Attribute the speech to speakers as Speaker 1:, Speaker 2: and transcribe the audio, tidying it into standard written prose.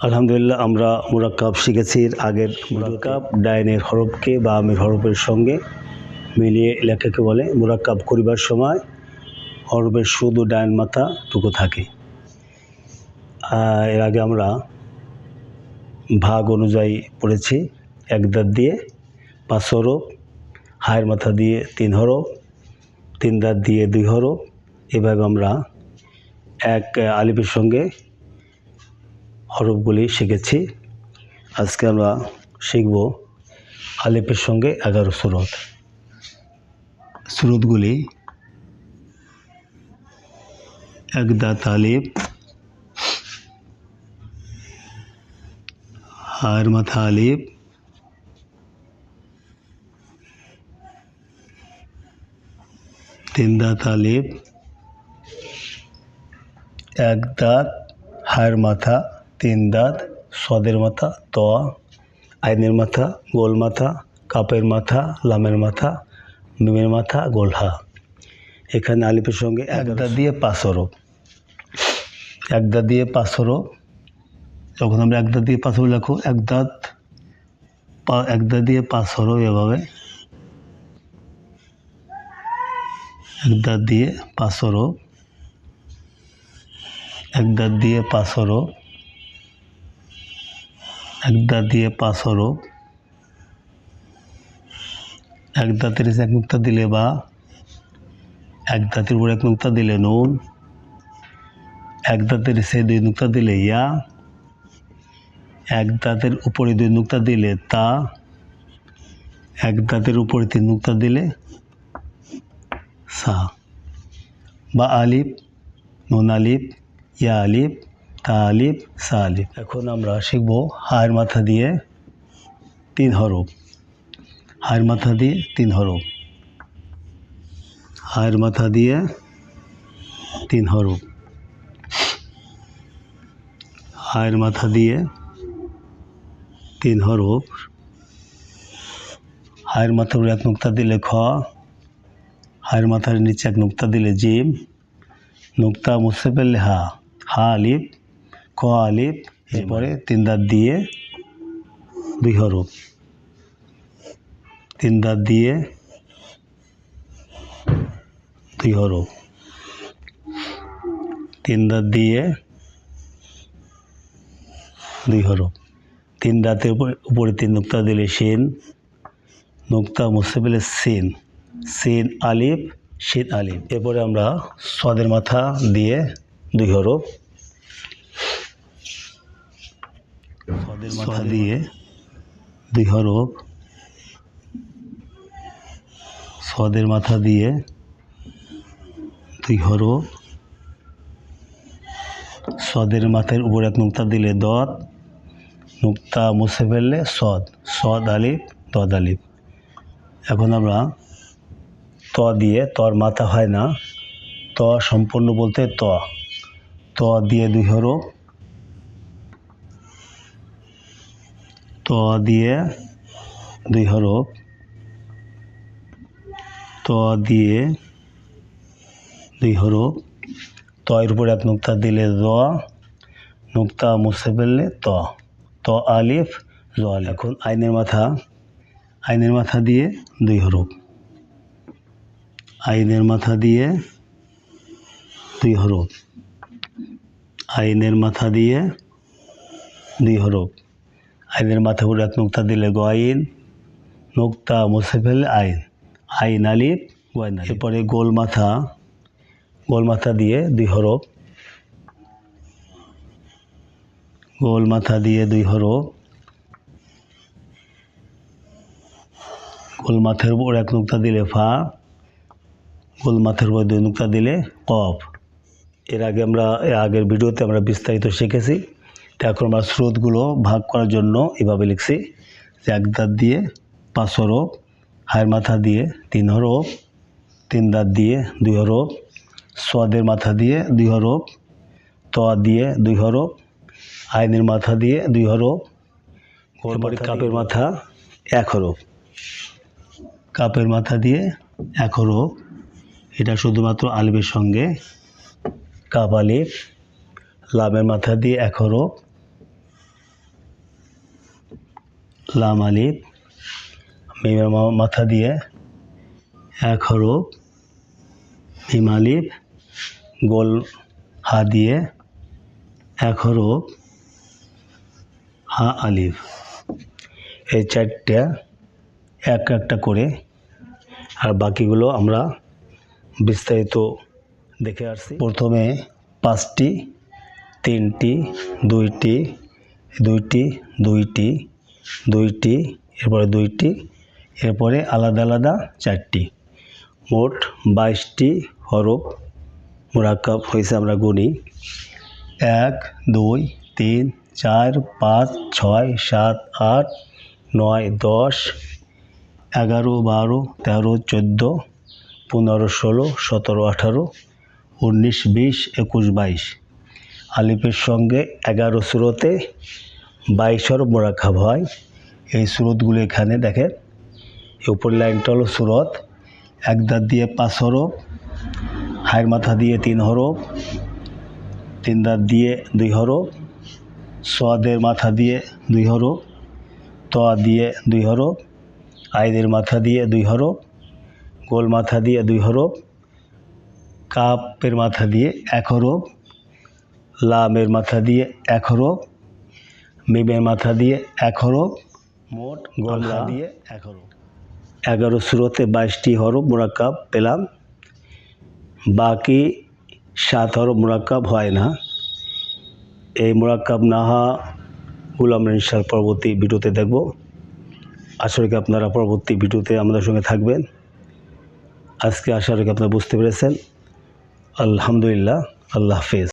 Speaker 1: আলহামদুলিল্লাহ আমরা মুরাক্কাব শিখেছি। এর আগের মুরাক্কাব ডাইনের হরফকে বা আমির হরফের সঙ্গে মিলিয়ে লেখাকে বলে। মুরাক্কাব করিবার সময় হরফের শুধু ডাইন মাথাটুকু থাকে। এর আগে আমরা ভাগ অনুযায়ী পড়েছি। এক দাঁত দিয়ে 5 হরফ, হায়ের মাথা দিয়ে 3 হরফ, 3 দাঁত দিয়ে 2 হরফ। এভাবে আমরা এক আলিফের সঙ্গে হরফগুলি শিখেছি। আজকে আমরা শিখব আলিফের সঙ্গে 11 সূরত। সূরতগুলি: এক দাঁত আলিফ, হায়ের মাথা আলিফ, তিন দাঁত আলিফ, এক দাঁত, হায়ের মাথা, 3 দাঁত, সদের মাথা ত, আইনের মাথা, গোল মাথা, কাপের মাথা, লামের মাথা, মিমের মাথা, গোল হা। এখানে আলিফের সঙ্গে এক দাঁত দিয়ে 5 হরফ। এক দাঁত দিয়ে 5 হরফ। যখন আমরা এক দাঁত দিয়ে 5 হরফ লেখো, এক দাঁত দিয়ে 5 হরফ এভাবে। এক দাঁত দিয়ে 5 হরফ, এক দাঁত দিয়ে 5 হরফ, এক দাঁত দিয়ে 5 হরফ। এক দাঁতের এক নুক্তা দিলে বা, এক দাঁতের উপর এক নুক্তা দিলে নুন, এক দাঁতের সে 2 নুক্তা দিলে ইয়া, এক দাঁতের উপরে 2 নুক্তা দিলে তা, এক দাঁতের উপরে 3 নুক্তা দিলে সা। বা আলিফ, নুন আলিফ, ইয়া আলিফ, তা আলিফ, সা আলিফ। এখন আমরা শিখব হায়ের মাথা দিয়ে 3 হরফ। হায়ের মাথা দিয়ে 3 হরফ। হায়ের মাথা দিয়ে 3 হরফ। হায়ের মাথা দিয়ে 3 হরফ। হায়ের মাথার উপর এক নুক্তা দিলে খ, হায়ের মাথার নিচে এক নুক্তা দিলে জিম, নুক্তা মুছে ফেললে হা, হা আলিফ, খ আলিফ। এরপরে 3 দাঁত দিয়ে 2 হরফ। 3 দাঁত দিয়ে 2 হরফ। 3 দাঁত দিয়ে 2 হরফ। 3 দাঁতের উপরে 3 নুক্তা দিলে শিন, নুক্তা মুছে ফেলে সিন, সিন আলিফ, শিন আলিফ। এরপরে আমরা সদের মাথা দিয়ে 2 হরফ। সদের মাথা দিয়ে 2 হরফ। সদের মাথা দিয়ে 2 হরফ। সদের মাথার উপর এক নুক্তা দিলে দত, নুক্তা মুছে ফেললে সদ, সদ আলিফ, দদ আলিফ। এখন আমরা ত দিয়ে, তর মাথা হয় না, ত সম্পূর্ণ বলতে ত, ত দিয়ে 2 হরফ। ত দিয়ে 2 হরফ। ত দিয়ে 2 হরফ। ত এর উপর এক নুক্তা দিলে জ, নুক্তা মুছে ফেললে ত, ত আলিফ, জ আলিফ। এখন আইনের মাথা, আইনের মাথা দিয়ে 2 হরফ। আইনের মাথা দিয়ে 2 হরফ। আইনের মাথা দিয়ে 2 হরফ। আইনের মাথা উপর এক নুক্তা দিলে গয়ন, নুক্তা মুছে ফেললে আইন, আইন আলিফ, গয়ন আলিফ। এরপরে গোল মাথা, গোল মাথা দিয়ে 2 হরফ। গোল মাথা দিয়ে 2 হরফ। গোল মাথার উপর এক নুক্তা দিলে ফা, গোল মাথার উপর 2 নুক্তা দিলে কফ। এর আগে আমরা আগের ভিডিওতে আমরা বিস্তারিত শিখেছি। তো এখন আমরা স্রোতগুলো ভাগ করার জন্য এভাবে লিখছি যে এক দাঁত দিয়ে 5 হরফ, হায়ের মাথা দিয়ে 3 হরফ, 3 দাঁত দিয়ে 2 হরফ, সদের মাথা দিয়ে 2 হরফ, ত দিয়ে 2 হরফ, আইনের মাথা দিয়ে 2 হরফ, এরপরে কাপের মাথা 1 হরফ। কাপের মাথা দিয়ে 1 হরফ। এটা শুধুমাত্র আলিফের সঙ্গে। কাপ আলিফ। লামের মাথা দিয়ে 1 হরফ। লাম আলিফ, মিমের মাথা দিয়ে এক হরফ, মিম আলিফ, গোল হা দিয়ে এক হরফ, হা আলিফ। এই চারটা একটা করে, আর বাকিগুলো আমরা বিস্তারিত দেখে আসছি। প্রথমে 5টি, 3টি, 2টি, 2টি, 2টি, 2টি, এরপরে 2টি, এরপরে আলাদা আলাদা 4টি, মোট 22টি হরফ মুরাক্কাব হয়েছে। আমরা গুনি 1, 2, 3, 4, 5, 6, 7, 8, 9, 10, 11, 12, 13, 14, 15, 16, 17, 18, 19, 20, 21, 22। আলিফের সঙ্গে 11 সূরতে 22 হরফ মুরাক্কাব হয়। এই সূরতগুলো এখানে দেখেন, উপর লাইনটা হলো সূরত, এক দাঁত দিয়ে 5 হরফ, হায়ের মাথা দিয়ে 3 হরফ, 3 দাঁত দিয়ে 2 হরফ, সোয়াদের মাথা দিয়ে 2 হরফ, ত দিয়ে 2 হরফ, আইনের মাথা দিয়ে 2 হরফ, গোল মাথা দিয়ে 2 হরফ, কাপের মাথা দিয়ে 1 হরফ, লামের মাথা দিয়ে 1 হরফ, মিমের মাথা দিয়ে 1 হরফ, মোট গোল হা দিয়ে 1 হরফ। 11 সূরতে 22টি হরফ মুরাক্কাব পেলাম। বাকি 7 হরফ মুরাক্কাব হয় না। এই মুরাক্কাব না হওয়াগুলো আমরা ইনশাআল্লাহ পরবর্তী ভিডিওতে দেখব। আশা করি আপনারা পরবর্তী ভিডিওতে আমাদের সঙ্গে থাকবেন। আজকে আশা করি আপনারা বুঝতে পেরেছেন। আলহামদুলিল্লাহ, আল্লাহ হাফেজ।